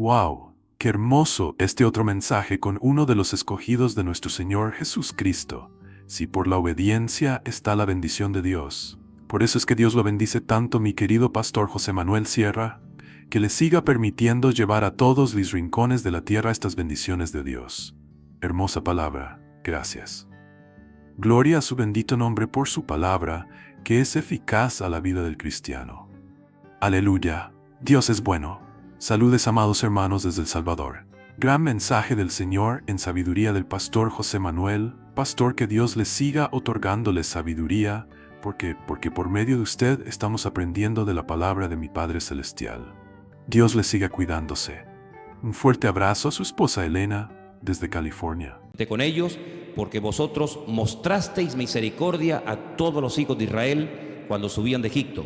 ¡Wow! ¡Qué hermoso este otro mensaje con uno de los escogidos de nuestro Señor Jesús Cristo! Si por la obediencia está la bendición de Dios. Por eso es que Dios lo bendice tanto, mi querido pastor José Manuel Sierra, que le siga permitiendo llevar a todos los rincones de la tierra estas bendiciones de Dios. Hermosa palabra, gracias. Gloria a su bendito nombre por su palabra, que es eficaz a la vida del cristiano. Aleluya, Dios es bueno. Saludes, amados hermanos, desde El Salvador. Gran mensaje del Señor en sabiduría del pastor José Manuel. Pastor, que Dios le siga otorgándole sabiduría, porque por medio de usted estamos aprendiendo de la palabra de mi Padre Celestial. Dios le siga cuidándose. Un fuerte abrazo a su esposa Elena, desde California. Con ellos, porque vosotros mostrasteis misericordia a todos los hijos de Israel cuando subían de Egipto,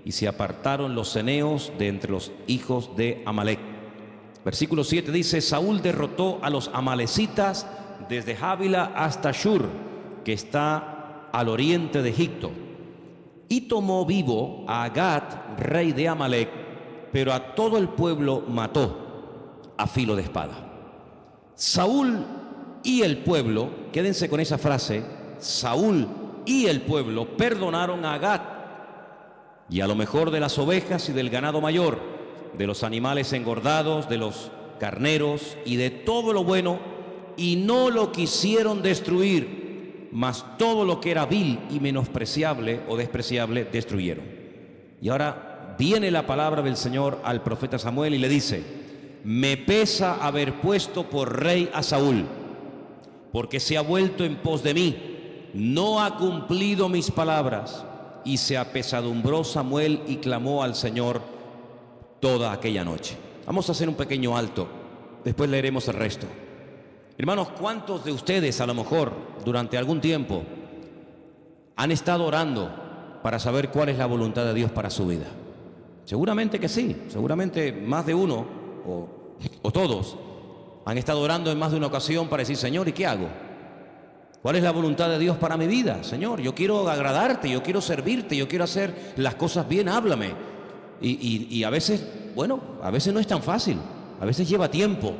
y se apartaron los ceneos de entre los hijos de Amalec. Versículo 7 dice: Saúl derrotó a los amalecitas desde Javila hasta Shur, que está al oriente de Egipto, y tomó vivo a Agat, rey de Amalec, pero a todo el pueblo mató a filo de espada. Saúl y el pueblo, quédense con esa frase, Saúl y el pueblo perdonaron a Agat, y a lo mejor de las ovejas y del ganado mayor, de los animales engordados, de los carneros y de todo lo bueno, y no lo quisieron destruir, mas todo lo que era vil y menospreciable o despreciable destruyeron. Y ahora viene la palabra del Señor al profeta Samuel y le dice: me pesa haber puesto por rey a Saúl, porque se ha vuelto en pos de mí, no ha cumplido mis palabras. Y se apesadumbró Samuel y clamó al Señor toda aquella noche. Vamos a hacer un pequeño alto, después leeremos el resto. Hermanos, ¿cuántos de ustedes a lo mejor durante algún tiempo han estado orando para saber cuál es la voluntad de Dios para su vida? Seguramente que sí, seguramente más de uno o todos han estado orando en más de una ocasión para decir: Señor, ¿y qué hago? ¿Cuál es la voluntad de Dios para mi vida? Señor, yo quiero agradarte, yo quiero servirte, yo quiero hacer las cosas bien, háblame. Y a veces, bueno, a veces no es tan fácil, a veces lleva tiempo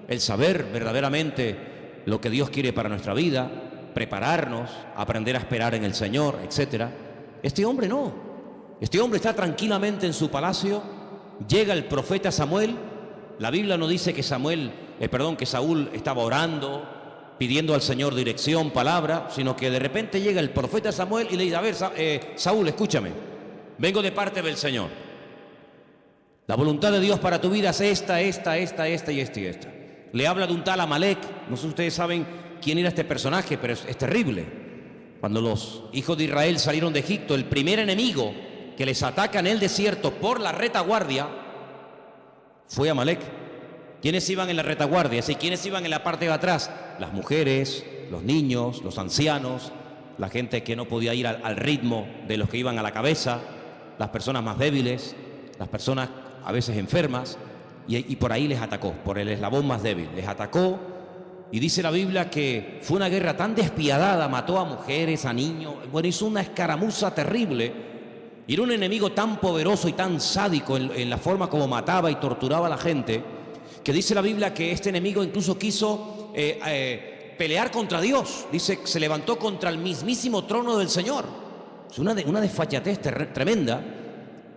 el saber verdaderamente lo que Dios quiere para nuestra vida, prepararnos, aprender a esperar en el Señor, etc. Este hombre no, este hombre está tranquilamente en su palacio, llega el profeta Samuel. La Biblia no dice que que Saúl estaba orando, pidiendo al Señor dirección, palabra, sino que de repente llega el profeta Samuel y le dice: a ver, Saúl, escúchame, vengo de parte del Señor. La voluntad de Dios para tu vida es esta y esta. Le habla de un tal Amalec. No sé si ustedes saben quién era este personaje, pero es terrible. Cuando los hijos de Israel salieron de Egipto, el primer enemigo que les ataca en el desierto por la retaguardia fue Amalec. ¿Quiénes iban en la retaguardia? ¿Sí? ¿Quiénes iban en la parte de atrás? Las mujeres, los niños, los ancianos, la gente que no podía ir al ritmo de los que iban a la cabeza, las personas más débiles, las personas a veces enfermas, y por ahí les atacó, por el eslabón más débil. Les atacó, y dice la Biblia que fue una guerra tan despiadada, mató a mujeres, a niños, bueno, hizo una escaramuza terrible, y era un enemigo tan poderoso y tan sádico en la forma como mataba y torturaba a la gente, que dice la Biblia que este enemigo incluso quiso pelear contra Dios. Dice que se levantó contra el mismísimo trono del Señor. Es una desfachatez tremenda.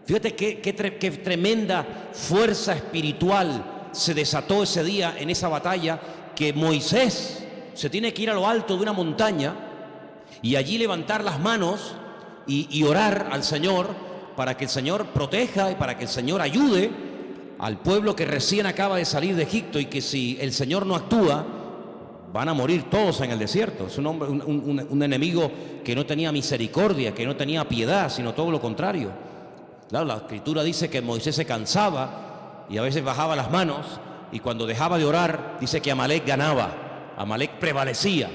Fíjate qué tremenda fuerza espiritual se desató ese día en esa batalla, que Moisés se tiene que ir a lo alto de una montaña y allí levantar las manos y orar al Señor para que el Señor proteja y para que el Señor ayude al pueblo que recién acaba de salir de Egipto, y que si el Señor no actúa, van a morir todos en el desierto. Es un enemigo que no tenía misericordia, que no tenía piedad, sino todo lo contrario. Claro, la Escritura dice que Moisés se cansaba y a veces bajaba las manos, y cuando dejaba de orar, dice que Amalec ganaba, Amalec prevalecía.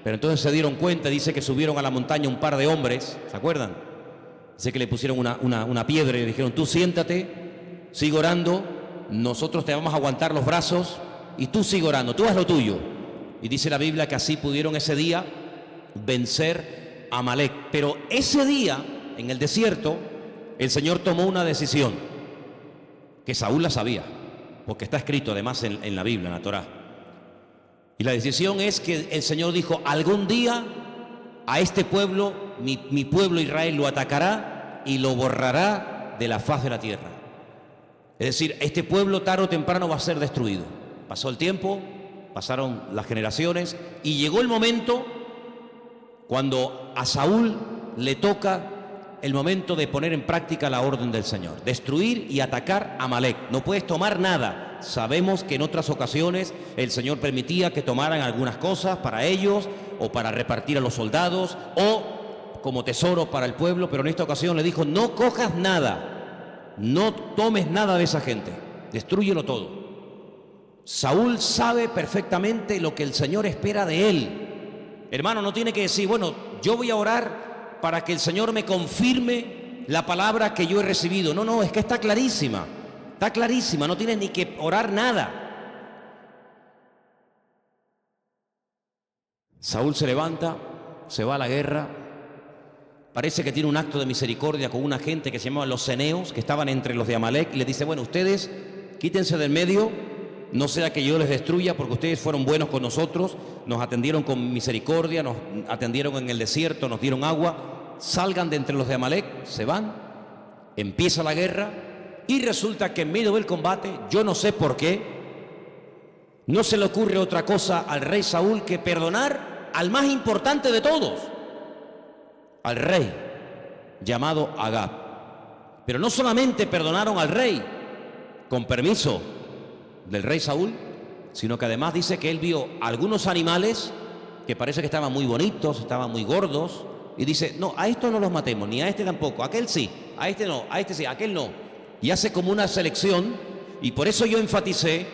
Pero entonces se dieron cuenta, dice que subieron a la montaña un par de hombres, ¿se acuerdan? Dice que le pusieron una piedra y le dijeron: tú siéntate, sigue orando, nosotros te vamos a aguantar los brazos y tú sigue orando, tú haz lo tuyo. Y dice la Biblia que así pudieron ese día vencer a Amalec. Pero ese día, en el desierto, el Señor tomó una decisión que Saúl la sabía. porque está escrito además en la Biblia, en la Torá. Y la decisión es que el Señor dijo, algún día a este pueblo, mi pueblo Israel, lo atacará y lo borrará de la faz de la tierra. Es decir, este pueblo tarde o temprano va a ser destruido. Pasó el tiempo, pasaron las generaciones y llegó el momento cuando a Saúl le toca el momento de poner en práctica la orden del Señor, destruir y atacar a Amalek. No puedes tomar nada. Sabemos que en otras ocasiones el Señor permitía que tomaran algunas cosas para ellos o para repartir a los soldados o como tesoro para el pueblo, pero en esta ocasión le dijo, no cojas nada, no tomes nada de esa gente, destrúyelo todo. Saúl sabe perfectamente lo que el Señor espera de él. Hermano, no tiene que decir, bueno, yo voy a orar para que el Señor me confirme la palabra que yo he recibido. No, no, es que está clarísima, no tienes ni que orar nada. Saúl se levanta, se va a la guerra, parece que tiene un acto de misericordia con una gente que se llamaban los ceneos, que estaban entre los de Amalek, y les dice, bueno, ustedes quítense del medio, no sea que yo les destruya, porque ustedes fueron buenos con nosotros, nos atendieron con misericordia, nos atendieron en el desierto, nos dieron agua, salgan de entre los de Amalek, se van, empieza la guerra, y resulta que en medio del combate, yo no sé por qué, no se le ocurre otra cosa al rey Saúl que perdonar al más importante de todos, al rey, llamado Agag. Pero no solamente perdonaron al rey, con permiso del rey Saúl, sino que además dice que él vio algunos animales que parece que estaban muy bonitos, estaban muy gordos, y dice, no, a estos no los matemos, ni a este tampoco, a aquel sí, a este no, a este sí, a aquel no. Y hace como una selección, y por eso yo enfaticé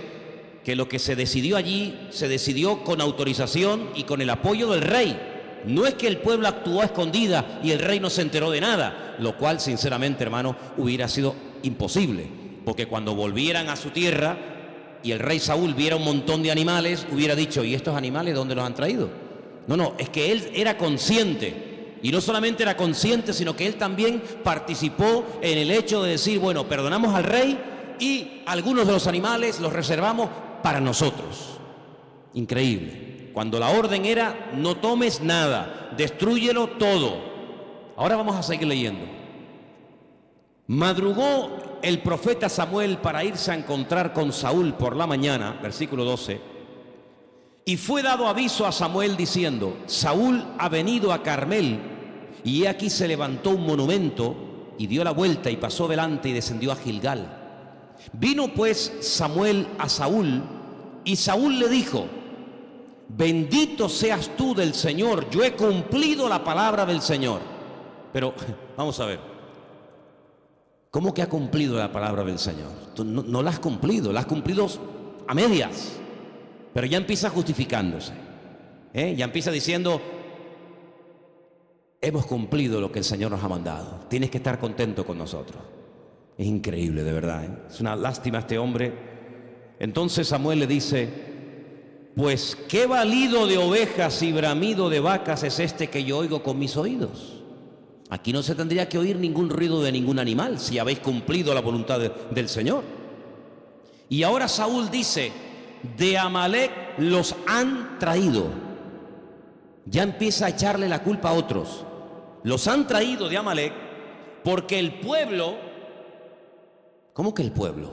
que lo que se decidió allí, se decidió con autorización y con el apoyo del rey. No es que el pueblo actuó a escondida y el rey no se enteró de nada, lo cual, sinceramente, hermano, hubiera sido imposible, porque cuando volvieran a su tierra y el rey Saúl viera un montón de animales, hubiera dicho, ¿y estos animales dónde los han traído? No, no, es que él era consciente, y no solamente era consciente, sino que él también participó en el hecho de decir, bueno, perdonamos al rey y algunos de los animales los reservamos para nosotros. Increíble. Cuando la orden era, no tomes nada, destrúyelo todo. Ahora vamos a seguir leyendo. Madrugó el profeta Samuel para irse a encontrar con Saúl por la mañana, versículo 12, y fue dado aviso a Samuel diciendo, Saúl ha venido a Carmel, y he aquí se levantó un monumento, y dio la vuelta y pasó delante y descendió a Gilgal. Vino pues Samuel a Saúl, y Saúl le dijo, bendito seas tú del Señor, yo he cumplido la palabra del Señor. Pero, vamos a ver, ¿cómo que ha cumplido la palabra del Señor? Tú no la has cumplido a medias, pero ya empieza justificándose, ya empieza diciendo, hemos cumplido lo que el Señor nos ha mandado, tienes que estar contento con nosotros. Es increíble, de verdad, es una lástima este hombre. Entonces Samuel le dice, pues qué balido de ovejas y bramido de vacas es este que yo oigo con mis oídos. Aquí no se tendría que oír ningún ruido de ningún animal si habéis cumplido la voluntad del Señor. Y ahora Saúl dice, de Amalek los han traído. Ya empieza a echarle la culpa a otros. Los han traído de Amalek porque el pueblo... ¿Cómo que el pueblo?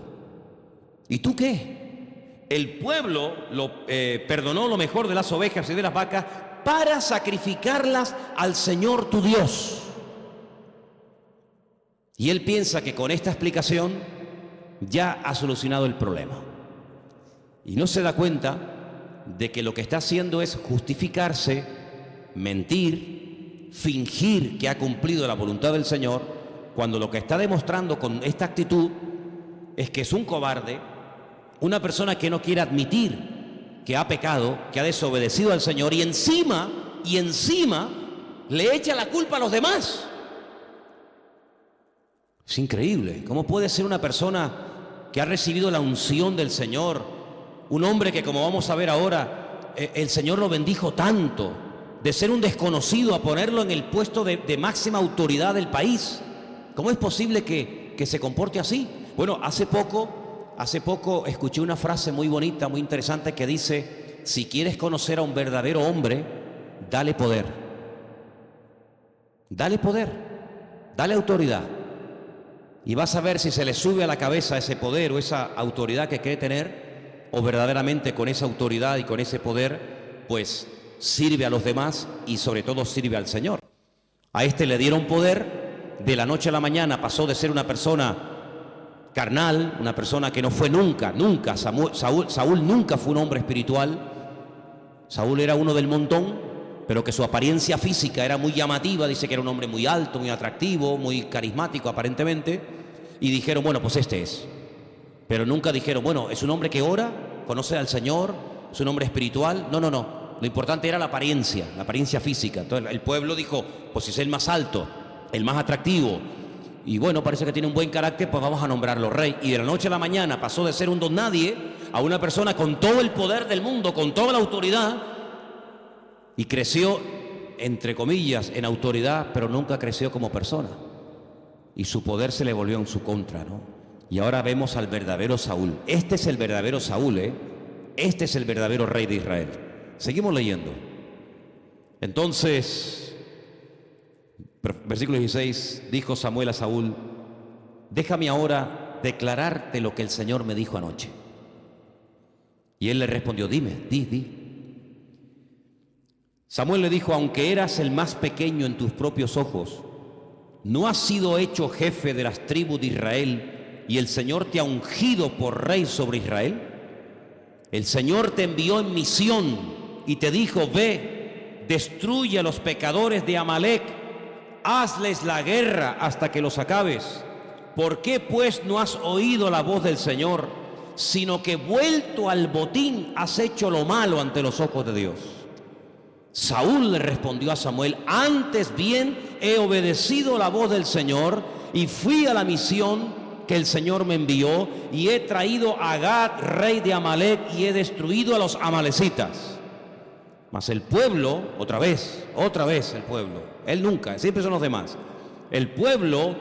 ¿Y tú qué? El pueblo perdonó lo mejor de las ovejas y de las vacas para sacrificarlas al Señor tu Dios. Y él piensa que con esta explicación ya ha solucionado el problema. Y no se da cuenta de que lo que está haciendo es justificarse, mentir, fingir que ha cumplido la voluntad del Señor, cuando lo que está demostrando con esta actitud es que es un cobarde, una persona que no quiere admitir que ha pecado, que ha desobedecido al Señor y encima le echa la culpa a los demás. Es increíble. ¿Cómo puede ser una persona que ha recibido la unción del Señor, un hombre que, como vamos a ver ahora, el Señor lo bendijo tanto, de ser un desconocido a ponerlo en el puesto de máxima autoridad del país? ¿Cómo es posible que se comporte así? Bueno, hace poco hace poco escuché una frase muy bonita, muy interesante que dice: si quieres conocer a un verdadero hombre, dale poder. Dale poder, dale autoridad. Y vas a ver si se le sube a la cabeza ese poder o esa autoridad que cree tener, o verdaderamente con esa autoridad y con ese poder, pues sirve a los demás y sobre todo sirve al Señor. A este le dieron poder, de la noche a la mañana pasó de ser una persona carnal, una persona que no fue nunca, Saúl nunca fue un hombre espiritual. Saúl era uno del montón, pero que su apariencia física era muy llamativa. Dice que era un hombre muy alto, muy atractivo, muy carismático aparentemente, y dijeron, bueno, pues este es. Pero nunca dijeron, bueno, es un hombre que ora, conoce al Señor, es un hombre espiritual. No, lo importante era la apariencia física. Entonces el pueblo dijo, pues si es el más alto, el más atractivo, y bueno, parece que tiene un buen carácter, pues vamos a nombrarlo rey. Y de la noche a la mañana pasó de ser un don nadie a una persona con todo el poder del mundo, con toda la autoridad, y creció, entre comillas, en autoridad, pero nunca creció como persona. Y su poder se le volvió en su contra, ¿no? Y ahora vemos al verdadero Saúl. Este es el verdadero Saúl, ¿eh? Este es el verdadero rey de Israel. Seguimos leyendo. Entonces, versículo 16, dijo Samuel a Saúl: déjame ahora declararte lo que el Señor me dijo anoche. Y él le respondió: dime, di. Samuel le dijo: aunque eras el más pequeño en tus propios ojos, ¿no has sido hecho jefe de las tribus de Israel y el Señor te ha ungido por rey sobre Israel? El Señor te envió en misión y te dijo: ve, destruye a los pecadores de Amalec, hazles la guerra hasta que los acabes. ¿Por qué pues no has oído la voz del Señor, sino que vuelto al botín has hecho lo malo ante los ojos de Dios? Saúl le respondió a Samuel: antes bien he obedecido la voz del Señor y fui a la misión que el Señor me envió, y he traído a Agag, rey de Amalec, y he destruido a los amalecitas. Mas el pueblo, otra vez el pueblo, él nunca, siempre son los demás. El pueblo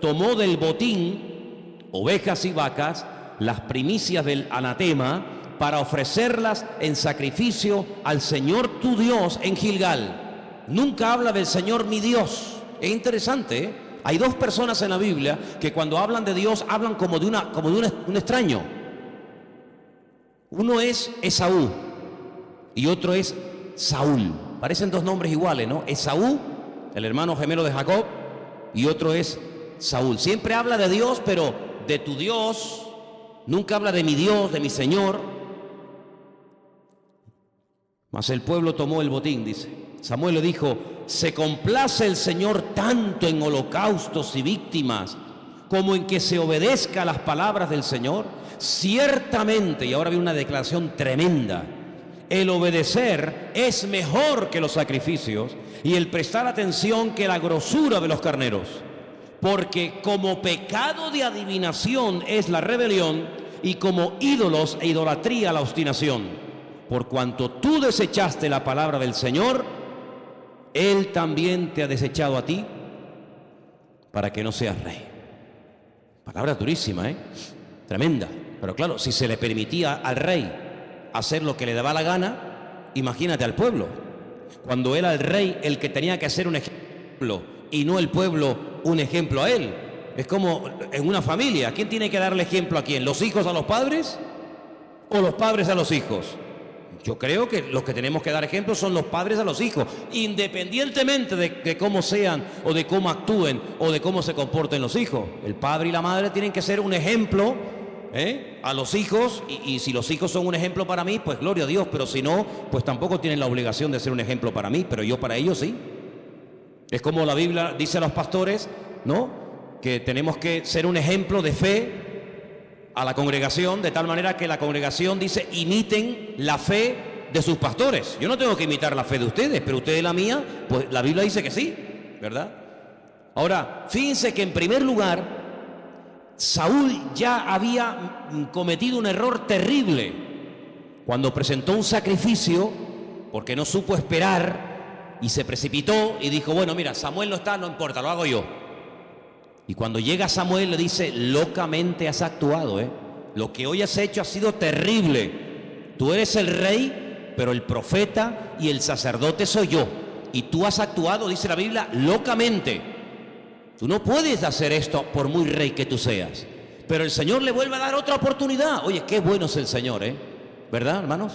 tomó del botín ovejas y vacas, las primicias del anatema, para ofrecerlas en sacrificio al Señor tu Dios en Gilgal. Nunca habla del Señor mi Dios. Es interesante, ¿eh? Hay dos personas en la Biblia que cuando hablan de Dios hablan como de un extraño. Uno es Esaú y otro es Saúl. Parecen dos nombres iguales, ¿no? Esaú, el hermano gemelo de Jacob, y otro es Saúl. Siempre habla de Dios, pero de tu Dios. Nunca habla de mi Dios, de mi Señor. Mas el pueblo tomó el botín, dice. Samuel le dijo: ¿se complace el Señor tanto en holocaustos y víctimas como en que se obedezca a las palabras del Señor? Ciertamente, y ahora viene una declaración tremenda, el obedecer es mejor que los sacrificios y el prestar atención que la grosura de los carneros. Porque como pecado de adivinación es la rebelión, y como ídolos e idolatría la obstinación. Por cuanto tú desechaste la palabra del Señor, Él también te ha desechado a ti para que no seas rey. Palabra durísima, tremenda. Pero claro, si se le permitía al rey hacer lo que le daba la gana, imagínate al pueblo. Cuando era el rey el que tenía que hacer un ejemplo y no el pueblo un ejemplo a él. Es como en una familia. ¿Quién tiene que darle ejemplo a quién? ¿Los hijos a los padres o los padres a los hijos? Yo creo que los que tenemos que dar ejemplo son los padres a los hijos, independientemente de cómo sean o de cómo actúen o de cómo se comporten los hijos. El padre y la madre tienen que ser un ejemplo a los hijos, y si los hijos son un ejemplo para mí, pues gloria a Dios, pero si no, pues tampoco tienen la obligación de ser un ejemplo para mí, pero yo para ellos sí. Es como la Biblia dice a los pastores, ¿no?, que tenemos que ser un ejemplo de fe a la congregación, de tal manera que la congregación dice: imiten la fe de sus pastores. Yo no tengo que imitar la fe de ustedes, pero ustedes la mía, pues la Biblia dice que sí, ¿verdad? Ahora, fíjense que en primer lugar, Saúl ya había cometido un error terrible cuando presentó un sacrificio, porque no supo esperar y se precipitó y dijo: bueno, mira, Samuel no está, no importa, lo hago yo. Y cuando llega Samuel le dice: locamente has actuado, Lo que hoy has hecho ha sido terrible. Tú eres el rey, pero el profeta y el sacerdote soy yo. Y tú has actuado, dice la Biblia, locamente. Tú no puedes hacer esto por muy rey que tú seas. Pero el Señor le vuelve a dar otra oportunidad. Oye, qué bueno es el Señor, ¿eh? ¿Verdad, hermanos?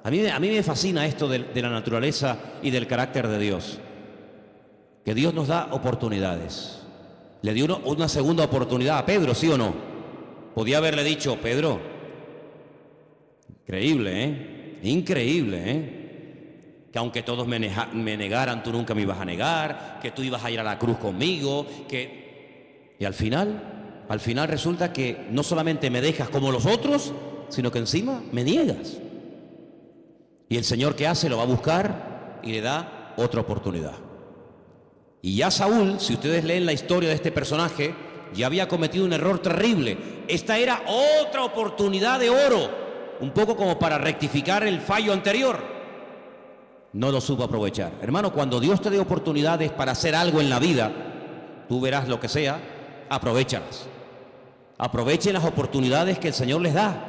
A mí me fascina esto de la naturaleza y del carácter de Dios. Que Dios nos da oportunidades. Le dio una segunda oportunidad a Pedro, ¿sí o no? Podía haberle dicho, Pedro, increíble, ¿eh? Increíble, ¿eh? Que aunque todos me negaran, tú nunca me ibas a negar, que tú ibas a ir a la cruz conmigo, que... Y al final resulta que no solamente me dejas como los otros, sino que encima me niegas. Y el Señor, ¿qué hace? Lo va a buscar y le da otra oportunidad. Y ya Saúl, si ustedes leen la historia de este personaje, ya había cometido un error terrible. Esta era otra oportunidad de oro, un poco como para rectificar el fallo anterior. No lo supo aprovechar. Hermano, cuando Dios te dé oportunidades para hacer algo en la vida, tú verás lo que sea, aprovéchalas. Aprovechen las oportunidades que el Señor les da.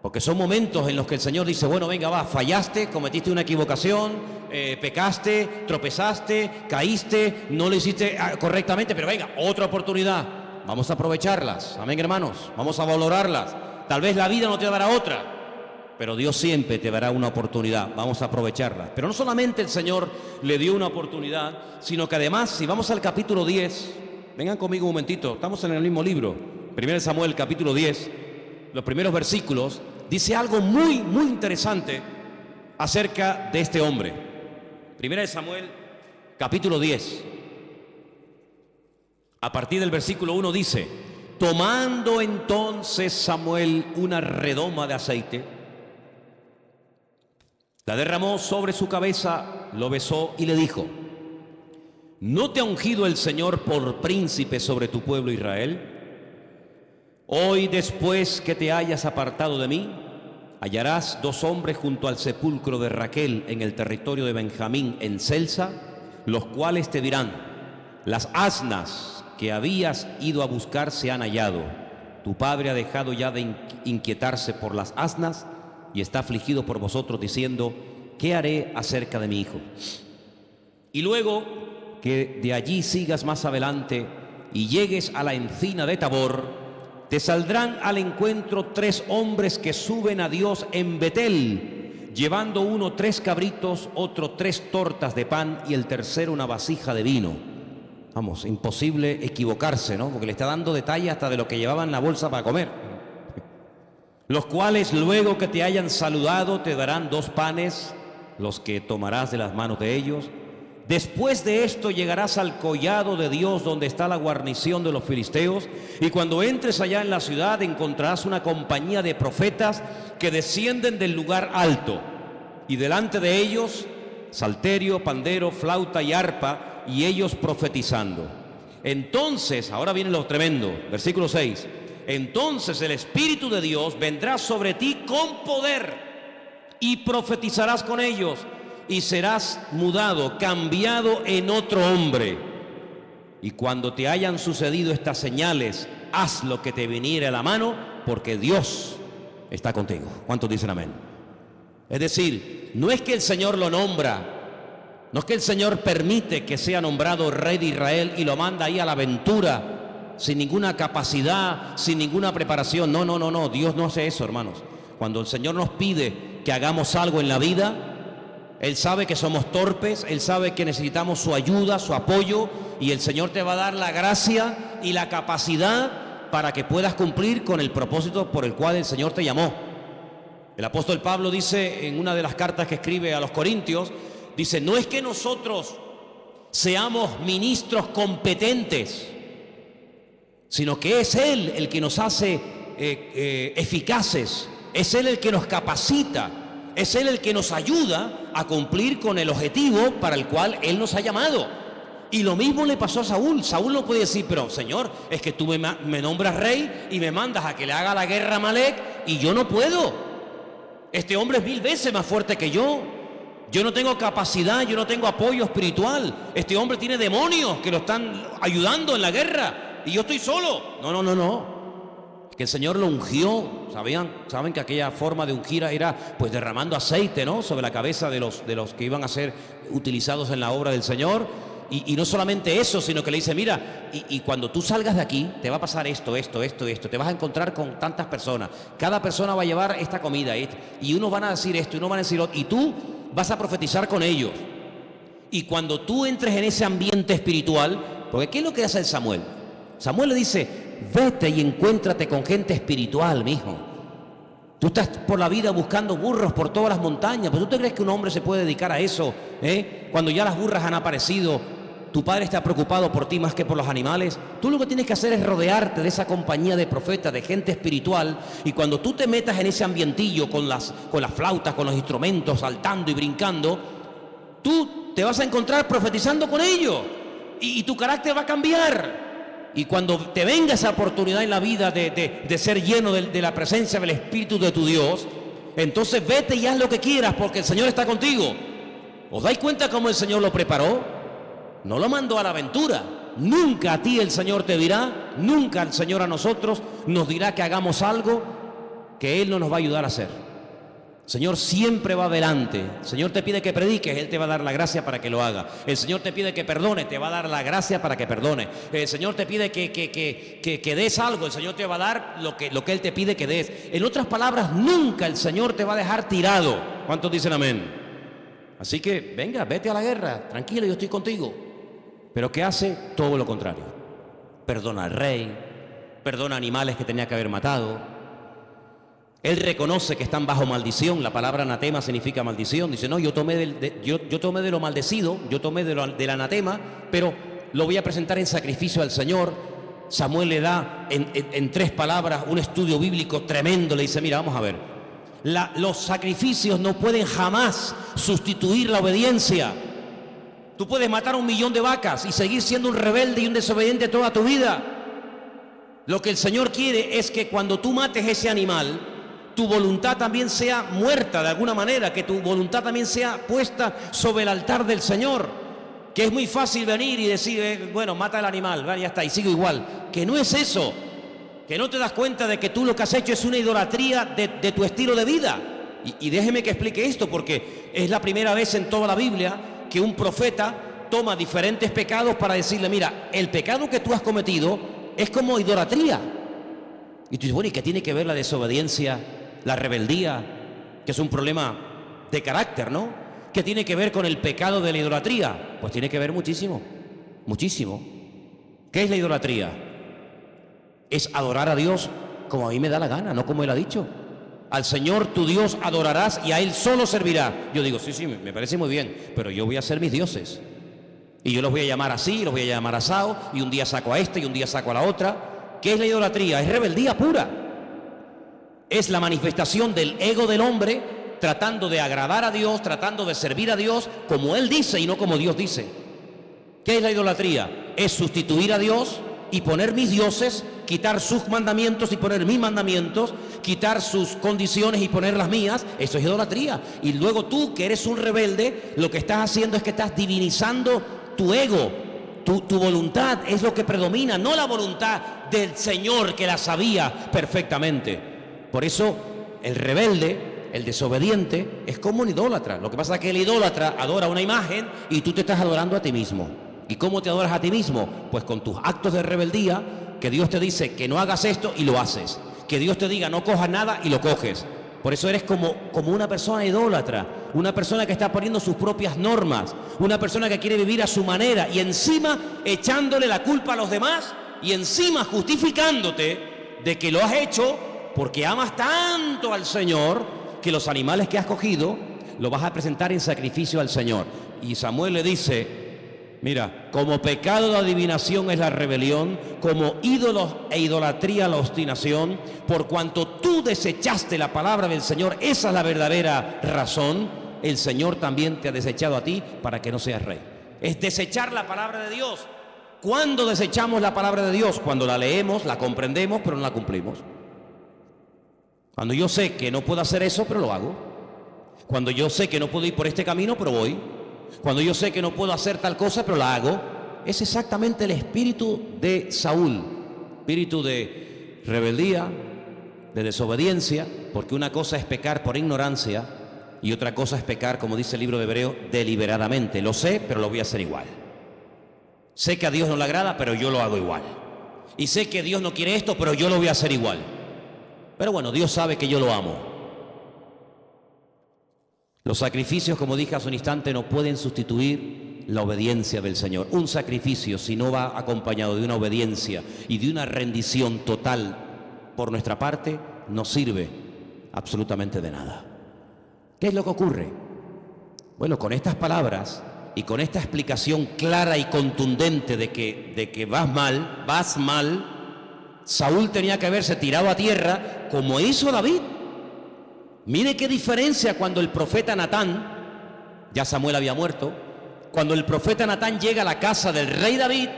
Porque son momentos en los que el Señor dice, bueno, venga, va, fallaste, cometiste una equivocación, pecaste, tropezaste, caíste, no lo hiciste correctamente, pero venga, otra oportunidad. Vamos a aprovecharlas, amén, hermanos, vamos a valorarlas. Tal vez la vida no te dará otra, pero Dios siempre te dará una oportunidad, vamos a aprovecharla. Pero no solamente el Señor le dio una oportunidad, sino que además, si vamos al capítulo 10, vengan conmigo un momentito, estamos en el mismo libro, 1 Samuel capítulo 10, los primeros versículos, dice algo muy, muy interesante acerca de este hombre. 1 Samuel capítulo 10, a partir del versículo 1 dice, tomando entonces Samuel una redoma de aceite, la derramó sobre su cabeza, lo besó y le dijo, ¿no te ha ungido el Señor por príncipe sobre tu pueblo Israel? Hoy, después que te hayas apartado de mí, hallarás 2 hombres junto al sepulcro de Raquel en el territorio de Benjamín en Selsa, los cuales te dirán, las asnas que habías ido a buscar se han hallado. Tu padre ha dejado ya de inquietarse por las asnas y está afligido por vosotros diciendo, ¿qué haré acerca de mi hijo? Y luego que de allí sigas más adelante y llegues a la encina de Tabor, te saldrán al encuentro 3 hombres que suben a Dios en Betel, llevando uno 3 cabritos, otro 3 tortas de pan y el tercero una vasija de vino. Vamos, imposible equivocarse, ¿no? Porque le está dando detalle hasta de lo que llevaban en la bolsa para comer. Los cuales luego que te hayan saludado te darán 2 panes, los que tomarás de las manos de ellos. Después de esto llegarás al collado de Dios donde está la guarnición de los filisteos, y cuando entres allá en la ciudad encontrarás una compañía de profetas que descienden del lugar alto, y delante de ellos salterio, pandero, flauta y arpa, y ellos profetizando. Entonces, ahora viene lo tremendo, versículo 6, entonces el Espíritu de Dios vendrá sobre ti con poder y profetizarás con ellos, y serás mudado, cambiado en otro hombre. Y cuando te hayan sucedido estas señales, haz lo que te viniere a la mano, porque Dios está contigo. ¿Cuántos dicen amén? Es decir, no es que el Señor lo nombra, no es que el Señor permite que sea nombrado rey de Israel y lo manda ahí a la aventura, sin ninguna capacidad, sin ninguna preparación. No, Dios no hace eso, hermanos. Cuando el Señor nos pide que hagamos algo en la vida, Él sabe que somos torpes, Él sabe que necesitamos su ayuda, su apoyo, y el Señor te va a dar la gracia y la capacidad para que puedas cumplir con el propósito por el cual el Señor te llamó. El apóstol Pablo dice en una de las cartas que escribe a los Corintios, dice, no es que nosotros seamos ministros competentes, sino que es Él el que nos hace eficaces, es Él el que nos capacita, es Él el que nos ayuda a cumplir con el objetivo para el cual Él nos ha llamado. Y lo mismo le pasó a Saúl. Saúl no puede decir, pero Señor, es que tú me nombras rey y me mandas a que le haga la guerra a Amalek y yo no puedo. Este hombre es 1000 veces más fuerte que yo. Yo no tengo capacidad, yo no tengo apoyo espiritual. Este hombre tiene demonios que lo están ayudando en la guerra y yo estoy solo. No. que el Señor lo ungió. Saben que aquella forma de ungir era pues derramando aceite, ¿no?, sobre la cabeza de los que iban a ser utilizados en la obra del Señor. Y no solamente eso, sino que le dice, mira, y cuando tú salgas de aquí, te va a pasar esto, te vas a encontrar con tantas personas, cada persona va a llevar esta comida, y unos van a decir esto, y unos van a decir otro, y tú vas a profetizar con ellos. Y cuando tú entres en ese ambiente espiritual, porque ¿qué es lo que hace el Samuel? Samuel le dice, vete y encuéntrate con gente espiritual, mijo. Tú estás por la vida buscando burros por todas las montañas, pero ¿tú te crees que un hombre se puede dedicar a eso? Cuando ya las burras han aparecido, tu padre está preocupado por ti más que por los animales. Tú lo que tienes que hacer es rodearte de esa compañía de profetas, de gente espiritual, y cuando tú te metas en ese ambientillo con las flautas, con los instrumentos, saltando y brincando, tú te vas a encontrar profetizando con ellos, y tu carácter va a cambiar. Y cuando te venga esa oportunidad en la vida de ser lleno de la presencia del Espíritu de tu Dios, entonces vete y haz lo que quieras, porque el Señor está contigo. ¿Os dais cuenta cómo el Señor lo preparó? No lo mandó a la aventura. Nunca a ti el Señor te dirá, nunca el Señor a nosotros nos dirá que hagamos algo que Él no nos va a ayudar a hacer. El Señor siempre va adelante. El Señor te pide que prediques, Él te va a dar la gracia para que lo haga. El Señor te pide que perdone, te va a dar la gracia para que perdone. El Señor te pide que des algo, el Señor te va a dar lo que Él te pide que des. En otras palabras, nunca el Señor te va a dejar tirado. ¿Cuántos dicen amén? Así que venga, vete a la guerra, tranquilo, yo estoy contigo. Pero ¿qué hace? Todo lo contrario. Perdona al rey, perdona animales que tenía que haber matado. Él reconoce que están bajo maldición. La palabra anatema significa maldición. Dice, no, yo tomé de lo maldecido, yo tomé del anatema, pero lo voy a presentar en sacrificio al Señor. Samuel le da en 3 palabras un estudio bíblico tremendo. Le dice, mira, vamos a ver. Los sacrificios no pueden jamás sustituir la obediencia. Tú puedes matar 1.000.000 de vacas y seguir siendo un rebelde y un desobediente toda tu vida. Lo que el Señor quiere es que cuando tú mates ese animal, tu voluntad también sea muerta de alguna manera, que tu voluntad también sea puesta sobre el altar del Señor. Que es muy fácil venir y decir, bueno, mata el animal, ya está, y sigo igual. Que no es eso. Que no te das cuenta de que tú lo que has hecho es una idolatría de tu estilo de vida. Y déjeme que explique esto, porque es la primera vez en toda la Biblia que un profeta toma diferentes pecados para decirle, mira, el pecado que tú has cometido es como idolatría. Y tú dices, bueno, ¿y qué tiene que ver la desobediencia, la rebeldía, que es un problema de carácter, ¿no? ¿Qué tiene que ver con el pecado de la idolatría? Pues tiene que ver muchísimo, muchísimo. ¿Qué es la idolatría? Es adorar a Dios como a mí me da la gana, no como Él ha dicho. Al Señor tu Dios adorarás y a Él solo servirá. Yo digo, sí, me parece muy bien, pero yo voy a hacer mis dioses. Y yo los voy a llamar así, los voy a llamar asado, y un día saco a este y un día saco a la otra. ¿Qué es la idolatría? Es rebeldía pura. Es la manifestación del ego del hombre tratando de agradar a Dios, tratando de servir a Dios como Él dice y no como Dios dice. ¿Qué es la idolatría? Es sustituir a Dios y poner mis dioses, quitar sus mandamientos y poner mis mandamientos, quitar sus condiciones y poner las mías. Eso es idolatría. Y luego tú, que eres un rebelde, lo que estás haciendo es que estás divinizando tu ego. Tu voluntad es lo que predomina, no la voluntad del Señor, que la sabía perfectamente. Por eso el rebelde, el desobediente, es como un idólatra. Lo que pasa es que el idólatra adora una imagen y tú te estás adorando a ti mismo. ¿Y cómo te adoras a ti mismo? Pues con tus actos de rebeldía, que Dios te dice que no hagas esto y lo haces. Que Dios te diga no cojas nada y lo coges. Por eso eres como una persona idólatra, una persona que está poniendo sus propias normas, una persona que quiere vivir a su manera y encima echándole la culpa a los demás y encima justificándote de que lo has hecho porque amas tanto al Señor que los animales que has cogido los vas a presentar en sacrificio al Señor. Y Samuel le dice, mira, como pecado de adivinación es la rebelión, como ídolos e idolatría la obstinación, por cuanto tú desechaste la palabra del Señor, esa es la verdadera razón, el Señor también te ha desechado a ti para que no seas rey. Es desechar la palabra de Dios. ¿Cuándo desechamos la palabra de Dios? Cuando la leemos, la comprendemos, pero no la cumplimos. Cuando yo sé que no puedo hacer eso, pero lo hago. Cuando yo sé que no puedo ir por este camino, pero voy. Cuando yo sé que no puedo hacer tal cosa, pero la hago. Es exactamente el espíritu de Saúl. Espíritu de rebeldía, de desobediencia, porque una cosa es pecar por ignorancia y otra cosa es pecar, como dice el libro de Hebreos, deliberadamente. Lo sé, pero lo voy a hacer igual. Sé que a Dios no le agrada, pero yo lo hago igual. Y sé que Dios no quiere esto, pero yo lo voy a hacer igual. Pero bueno, Dios sabe que yo lo amo. Los sacrificios, como dije hace un instante, no pueden sustituir la obediencia del Señor. Un sacrificio, si no va acompañado de una obediencia y de una rendición total por nuestra parte, no sirve absolutamente de nada. ¿Qué es lo que ocurre? Bueno, con estas palabras y con esta explicación clara y contundente de que vas mal, Saúl tenía que haberse tirado a tierra como hizo David. Mire qué diferencia cuando el profeta Natán, ya Samuel había muerto, cuando el profeta Natán llega a la casa del rey David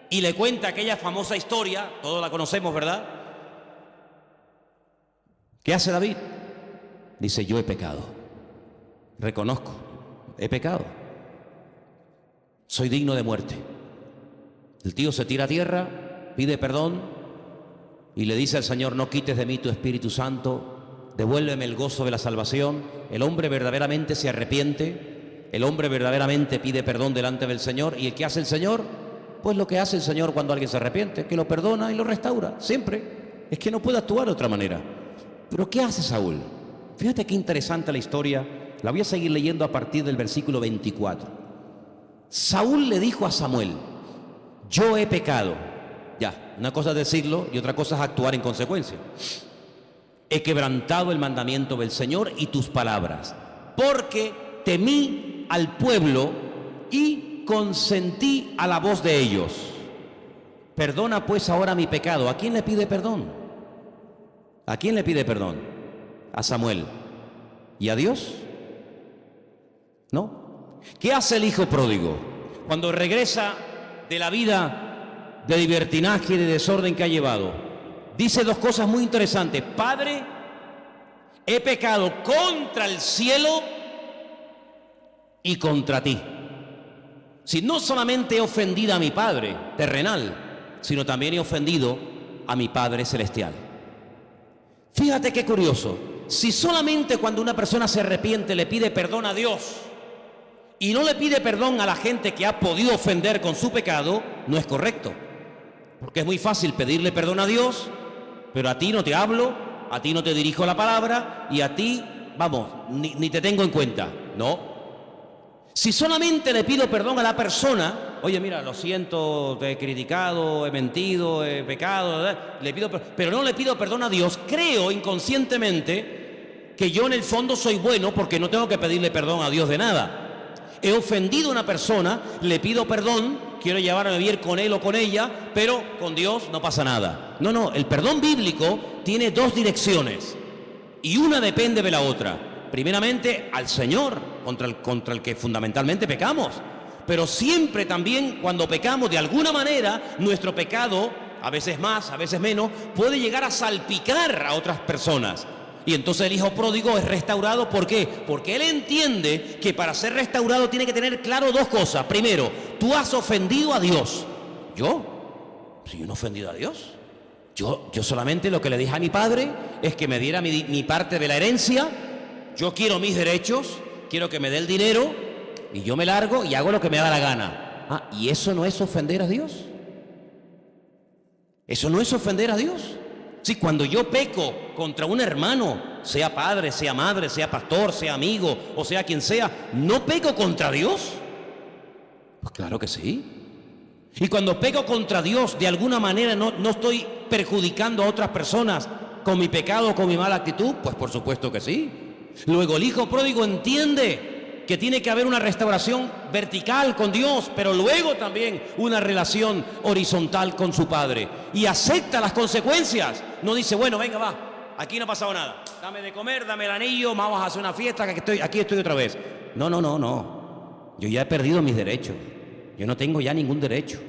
y le cuenta aquella famosa historia, todos la conocemos, ¿verdad? ¿Qué hace David? Dice, yo he pecado, reconozco, he pecado, soy digno de muerte. El tío se tira a tierra, pide perdón y le dice al Señor, no quites de mí tu Espíritu Santo, devuélveme el gozo de la salvación. El hombre verdaderamente se arrepiente, el hombre verdaderamente pide perdón delante del Señor. ¿Y el qué hace el Señor? Pues lo que hace el Señor cuando alguien se arrepiente, que lo perdona y lo restaura, siempre. Es que no puede actuar de otra manera. Pero ¿qué hace Saúl? Fíjate qué interesante la historia, la voy a seguir leyendo a partir del versículo 24. Saúl le dijo a Samuel, yo he pecado. Ya, una cosa es decirlo y otra cosa es actuar en consecuencia. He quebrantado el mandamiento del Señor y tus palabras, porque temí al pueblo y consentí a la voz de ellos. Perdona pues ahora mi pecado. ¿A quién le pide perdón? ¿A quién le pide perdón? A Samuel. ¿Y a Dios? ¿No? ¿Qué hace el hijo pródigo cuando regresa de la vida de libertinaje y de desorden que ha llevado? Dice dos cosas muy interesantes. Padre, he pecado contra el cielo y contra ti. Si no solamente he ofendido a mi Padre terrenal, sino también he ofendido a mi Padre celestial. Fíjate qué curioso. Si solamente cuando una persona se arrepiente le pide perdón a Dios y no le pide perdón a la gente que ha podido ofender con su pecado, no es correcto. Porque es muy fácil pedirle perdón a Dios, pero a ti no te hablo, a ti no te dirijo la palabra y a ti, vamos, ni te tengo en cuenta. No. Si solamente le pido perdón a la persona, oye, mira, lo siento, te he criticado, he mentido, he pecado, le pido, pero no le pido perdón a Dios, creo inconscientemente que yo en el fondo soy bueno porque no tengo que pedirle perdón a Dios de nada. He ofendido a una persona, le pido perdón, quiero llevarme bien con él o con ella, pero con Dios no pasa nada. No, el perdón bíblico tiene dos direcciones y una depende de la otra. Primeramente al Señor, contra el que fundamentalmente pecamos. Pero siempre también cuando pecamos de alguna manera, nuestro pecado, a veces más, a veces menos, puede llegar a salpicar a otras personas. Y entonces el hijo pródigo es restaurado. ¿Por qué? Porque él entiende que para ser restaurado tiene que tener claro dos cosas. Primero, tú has ofendido a Dios. ¿Yo? Si yo no he ofendido a Dios. Yo solamente lo que le dije a mi padre es que me diera mi parte de la herencia. Yo quiero mis derechos, quiero que me dé el dinero y yo me largo y hago lo que me da la gana. Ah, ¿y eso no es ofender a Dios? ¿Eso no es ofender a Dios? Sí, cuando yo peco contra un hermano, sea padre, sea madre, sea pastor, sea amigo o sea quien sea, ¿no peco contra Dios? Pues claro que sí. Y cuando peco contra Dios, de alguna manera no estoy perjudicando a otras personas con mi pecado o con mi mala actitud, pues por supuesto que sí. Luego el hijo pródigo entiende que tiene que haber una restauración vertical con Dios, pero luego también una relación horizontal con su padre. Y acepta las consecuencias. No dice, bueno, venga, va, aquí no ha pasado nada. Dame de comer, dame el anillo, vamos a hacer una fiesta, que aquí estoy otra vez. No. Yo ya he perdido mis derechos. Yo no tengo ya ningún derecho.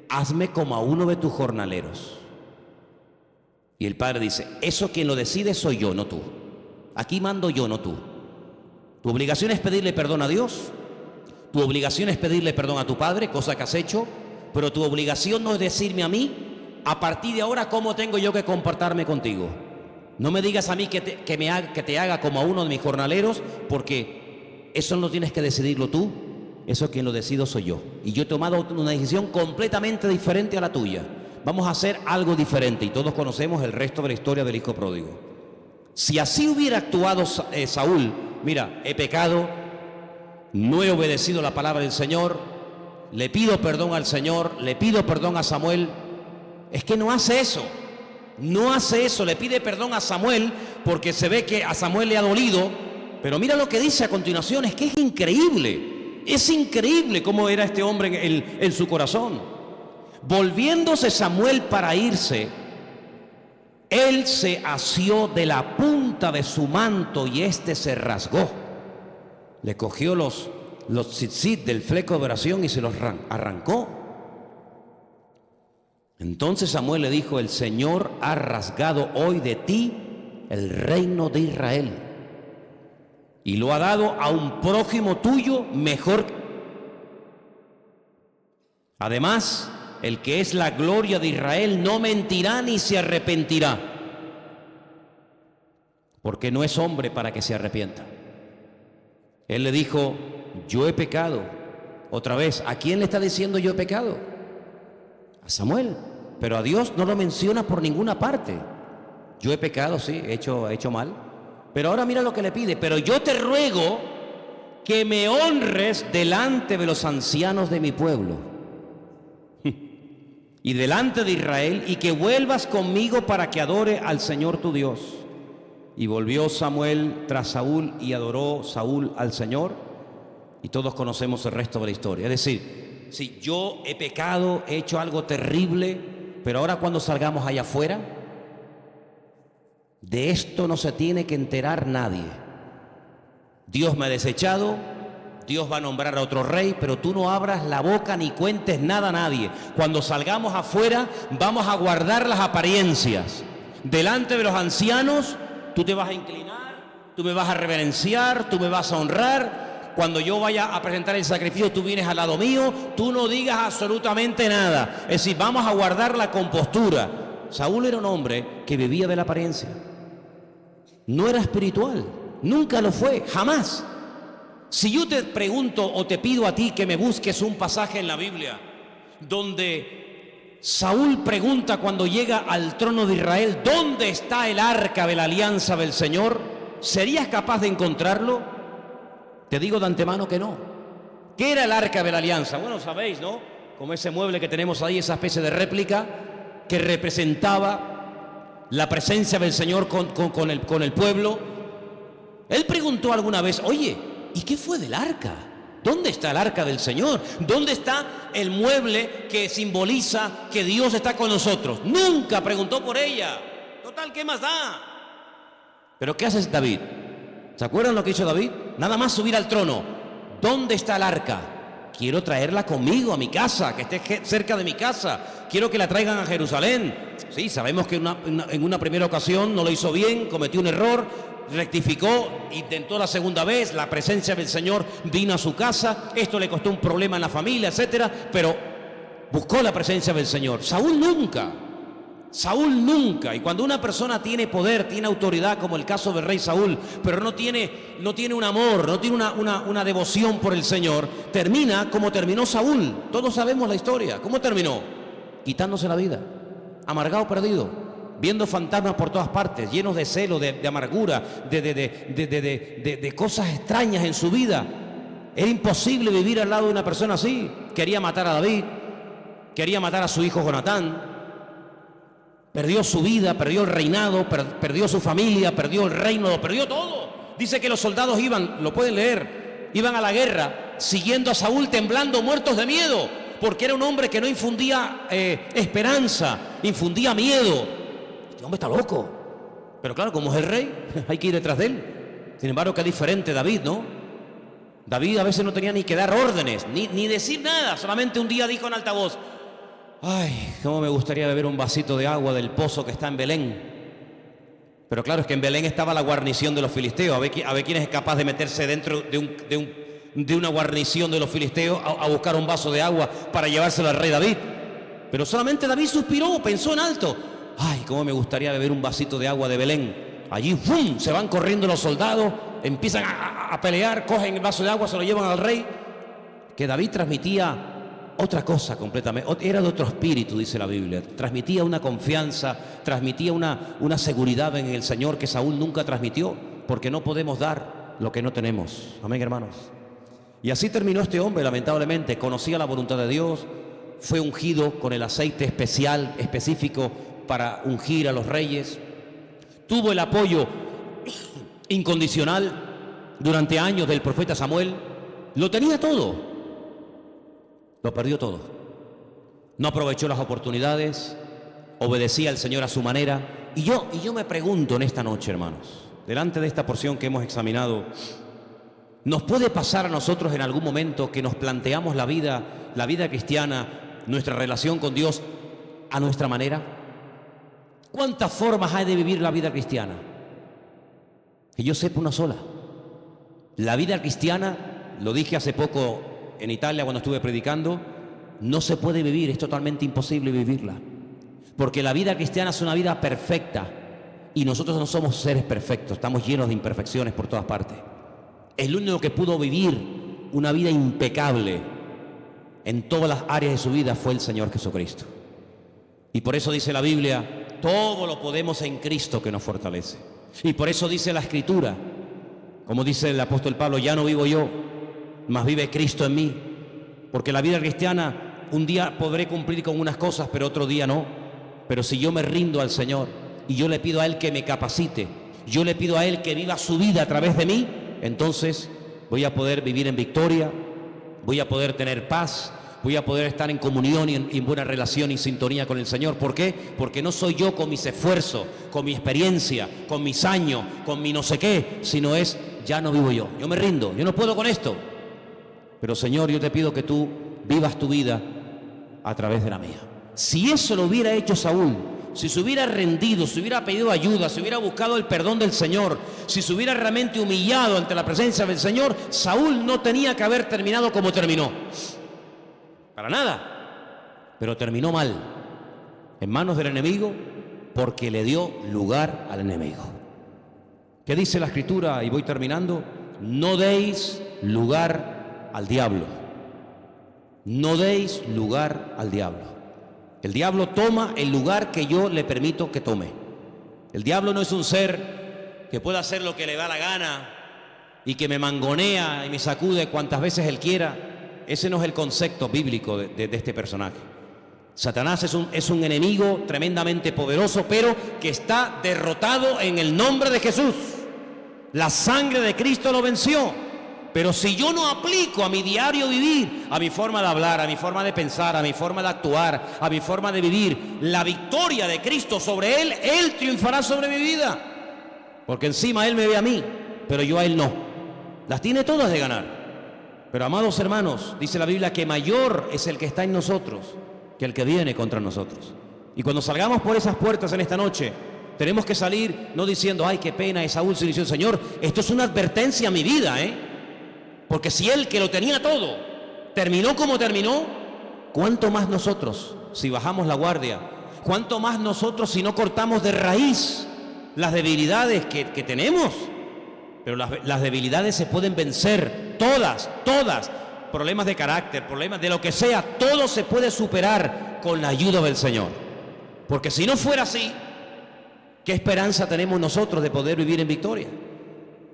Hazme como a uno de tus jornaleros. Y el padre dice, eso quien lo decide soy yo, no tú. Aquí mando yo, no tú. Tu obligación es pedirle perdón a Dios. Tu obligación es pedirle perdón a tu padre, cosa que has hecho. Pero tu obligación no es decirme a mí, a partir de ahora, cómo tengo yo que comportarme contigo. No me digas a mí que te haga como a uno de mis jornaleros, porque eso no tienes que decidirlo tú, eso quien lo decido soy yo. Y yo he tomado una decisión completamente diferente a la tuya. Vamos a hacer algo diferente, y todos conocemos el resto de la historia del hijo pródigo. Si así hubiera actuado Saúl, mira, he pecado, no he obedecido la palabra del Señor, le pido perdón al Señor, le pido perdón a Samuel. Es que no hace eso. No hace eso, le pide perdón a Samuel porque se ve que a Samuel le ha dolido, pero mira lo que dice a continuación, es que es increíble cómo era este hombre en su corazón. Volviéndose Samuel para irse, él se asió de la punta de su manto y éste se rasgó. Le cogió los tzitzit del fleco de oración y se los arrancó. Entonces Samuel le dijo: el Señor ha rasgado hoy de ti el reino de Israel y lo ha dado a un prójimo tuyo mejor. Además, el que es la gloria de Israel no mentirá ni se arrepentirá, porque no es hombre para que se arrepienta. Él le dijo: yo he pecado. Otra vez, ¿a quién le está diciendo yo he pecado? A Samuel, pero a Dios no lo menciona por ninguna parte. Yo he pecado, sí, he hecho mal, pero ahora mira lo que le pide: pero yo te ruego que me honres delante de los ancianos de mi pueblo y delante de Israel, y que vuelvas conmigo para que adore al Señor tu Dios. Y volvió Samuel tras Saúl y adoró Saúl al Señor, y todos conocemos el resto de la historia. Es decir, si yo he pecado, he hecho algo terrible, pero ahora cuando salgamos allá afuera, de esto no se tiene que enterar nadie. Dios me ha desechado, Dios va a nombrar a otro rey, pero tú no abras la boca ni cuentes nada a nadie. Cuando salgamos afuera, vamos a guardar las apariencias. Delante de los ancianos, tú te vas a inclinar, tú me vas a reverenciar, tú me vas a honrar. Cuando yo vaya a presentar el sacrificio, tú vienes al lado mío, tú no digas absolutamente nada. Es decir, vamos a guardar la compostura. Saúl era un hombre que vivía de la apariencia. No era espiritual, nunca lo fue, jamás. Si yo te pregunto o te pido a ti que me busques un pasaje en la Biblia donde Saúl pregunta cuando llega al trono de Israel: ¿dónde está el arca de la alianza del Señor? ¿Serías capaz de encontrarlo? Te digo de antemano que no. ¿Qué era el arca de la alianza? Bueno, sabéis, ¿no? Como ese mueble que tenemos ahí, esa especie de réplica que representaba la presencia del Señor con el pueblo. Él preguntó alguna vez: oye, ¿y qué fue del arca? ¿Dónde está el arca del Señor? ¿Dónde está el mueble que simboliza que Dios está con nosotros? Nunca preguntó por ella. Total, ¿qué más da? Pero ¿qué hace David? ¿Se acuerdan lo que hizo David? Nada más subir al trono. ¿Dónde está el arca? Quiero traerla conmigo a mi casa, que esté cerca de mi casa. Quiero que la traigan a Jerusalén. Sí, sabemos que en una primera ocasión no lo hizo bien, cometió un error, rectificó, intentó la segunda vez, la presencia del Señor vino a su casa, esto le costó un problema en la familia, etcétera, pero buscó la presencia del Señor. Saúl nunca. Y cuando una persona tiene poder, tiene autoridad, como el caso del rey Saúl, pero no tiene un amor, no tiene una devoción por el Señor, termina como terminó Saúl. Todos sabemos la historia. ¿Cómo terminó? Quitándose la vida, amargado, perdido, viendo fantasmas por todas partes, llenos de celo, de amargura, de cosas extrañas en su vida. Era imposible vivir al lado de una persona así. Quería matar a David, quería matar a su hijo Jonatán. Perdió su vida, perdió el reinado, perdió su familia, perdió el reino, lo perdió todo. Dice que los soldados iban, lo pueden leer, iban a la guerra siguiendo a Saúl temblando, muertos de miedo, porque era un hombre que no infundía esperanza, infundía miedo. Este hombre está loco. Pero claro, como es el rey, hay que ir detrás de él. Sin embargo, qué diferente David, ¿no? David a veces no tenía ni que dar órdenes, ni decir nada. Solamente un día dijo en alta voz: ay, cómo me gustaría beber un vasito de agua del pozo que está en Belén. Pero claro, es que en Belén estaba la guarnición de los filisteos. A ver quién es capaz de meterse dentro de una guarnición de los filisteos a buscar un vaso de agua para llevárselo al rey David. Pero solamente David suspiró, pensó en alto: ay, cómo me gustaría beber un vasito de agua de Belén. allí ¡fum!, se van corriendo los soldados, empiezan a pelear, cogen el vaso de agua, se lo llevan al rey. Que David transmitía otra cosa completamente, era de otro espíritu, dice la Biblia. Transmitía una confianza, transmitía una seguridad en el Señor que Saúl nunca transmitió, porque no podemos dar lo que no tenemos. Amén, hermanos. Y así terminó este hombre, lamentablemente. Conocía la voluntad de Dios, fue ungido con el aceite especial, específico para ungir a los reyes. Tuvo el apoyo incondicional durante años del profeta Samuel. Lo tenía todo. Lo perdió todo. No aprovechó las oportunidades, obedecía al Señor a su manera. Y yo me pregunto en esta noche, hermanos, delante de esta porción que hemos examinado, ¿nos puede pasar a nosotros en algún momento que nos planteamos la vida cristiana, nuestra relación con Dios a nuestra manera? ¿Cuántas formas hay de vivir la vida cristiana? Que yo sepa, una sola. La vida cristiana, lo dije hace poco en Italia cuando estuve predicando, no se puede vivir, es totalmente imposible vivirla. Porque la vida cristiana es una vida perfecta y nosotros no somos seres perfectos, estamos llenos de imperfecciones por todas partes. El único que pudo vivir una vida impecable en todas las áreas de su vida fue el Señor Jesucristo. Y por eso dice la Biblia, todo lo podemos en Cristo que nos fortalece. Y por eso dice la Escritura, como dice el apóstol Pablo, ya no vivo yo, mas vive Cristo en mí. Porque la vida cristiana, un día podré cumplir con unas cosas, pero otro día no. Pero si yo me rindo al Señor y yo le pido a Él que me capacite, yo le pido a Él que viva su vida a través de mí, entonces voy a poder vivir en victoria, voy a poder tener paz, voy a poder estar en comunión y en buena relación y sintonía con el Señor. ¿Por qué? Porque no soy yo con mis esfuerzos, con mi experiencia, con mis años, con mi no sé qué, sino es, ya no vivo yo, yo me rindo, yo no puedo con esto. Pero Señor, yo te pido que tú vivas tu vida a través de la mía. Si eso lo hubiera hecho Saúl, si se hubiera rendido, si hubiera pedido ayuda, si hubiera buscado el perdón del Señor, si se hubiera realmente humillado ante la presencia del Señor, Saúl no tenía que haber terminado como terminó. Para nada. Pero terminó mal, en manos del enemigo, porque le dio lugar al enemigo. ¿Qué dice la Escritura? Y voy terminando. No deis lugar al diablo. No deis lugar al diablo. El diablo toma el lugar que yo le permito que tome. El diablo no es un ser que pueda hacer lo que le da la gana y que me mangonea y me sacude cuantas veces él quiera. Ese no es el concepto bíblico de este personaje. Satanás es un enemigo tremendamente poderoso, pero que está derrotado en el nombre de Jesús. La sangre de Cristo lo venció. Pero si yo no aplico a mi diario vivir, a mi forma de hablar, a mi forma de pensar, a mi forma de actuar, a mi forma de vivir, la victoria de Cristo sobre Él, Él triunfará sobre mi vida. Porque encima Él me ve a mí, pero yo a Él no. Las tiene todas de ganar. Pero amados hermanos, dice la Biblia que mayor es el que está en nosotros que el que viene contra nosotros. Y cuando salgamos por esas puertas en esta noche, tenemos que salir no diciendo, ay, qué pena es Saúl, sino diciendo, Señor, esto es una advertencia a mi vida, Porque si Él, que lo tenía todo, terminó como terminó, ¿cuánto más nosotros si bajamos la guardia? ¿Cuánto más nosotros si no cortamos de raíz las debilidades que tenemos? Pero las debilidades se pueden vencer, todas. Problemas de carácter, problemas de lo que sea, todo se puede superar con la ayuda del Señor. Porque si no fuera así, ¿qué esperanza tenemos nosotros de poder vivir en victoria?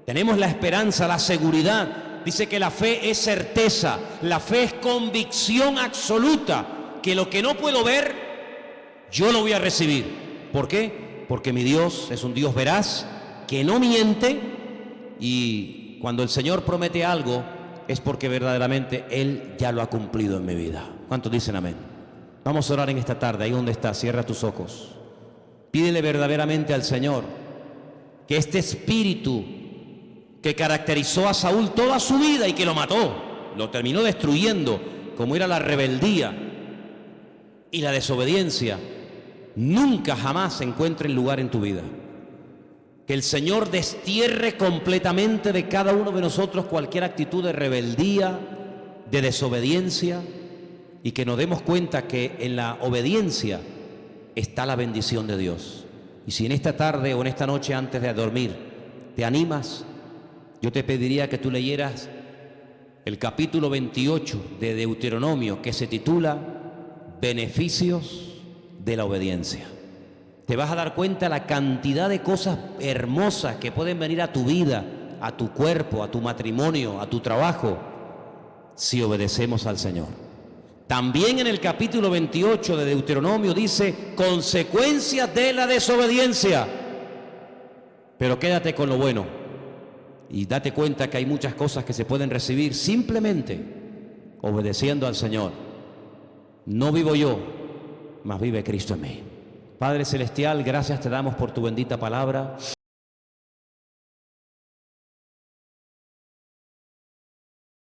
Tenemos la esperanza, la seguridad. Dice que la fe es certeza, la fe es convicción absoluta, que lo que no puedo ver, yo lo voy a recibir. ¿Por qué? Porque mi Dios es un Dios veraz, que no miente, y cuando el Señor promete algo, es porque verdaderamente Él ya lo ha cumplido en mi vida. ¿Cuántos dicen amén? Vamos a orar en esta tarde, ahí donde estás, cierra tus ojos. Pídele verdaderamente al Señor que este espíritu que caracterizó a Saúl toda su vida y que lo mató, lo terminó destruyendo, como era la rebeldía y la desobediencia, nunca jamás se encuentre en lugar en tu vida. Que el Señor destierre completamente de cada uno de nosotros cualquier actitud de rebeldía, de desobediencia, y que nos demos cuenta que en la obediencia está la bendición de Dios. Y si en esta tarde o en esta noche antes de dormir te animas, yo te pediría que tú leyeras el capítulo 28 de Deuteronomio, que se titula Beneficios de la obediencia. Te vas a dar cuenta la cantidad de cosas hermosas que pueden venir a tu vida, a tu cuerpo, a tu matrimonio, a tu trabajo, si obedecemos al Señor. También en el capítulo 28 de Deuteronomio dice consecuencias de la desobediencia. Pero quédate con lo bueno y date cuenta que hay muchas cosas que se pueden recibir simplemente obedeciendo al Señor. No vivo yo, mas vive Cristo en mí. Padre Celestial, gracias te damos por tu bendita palabra.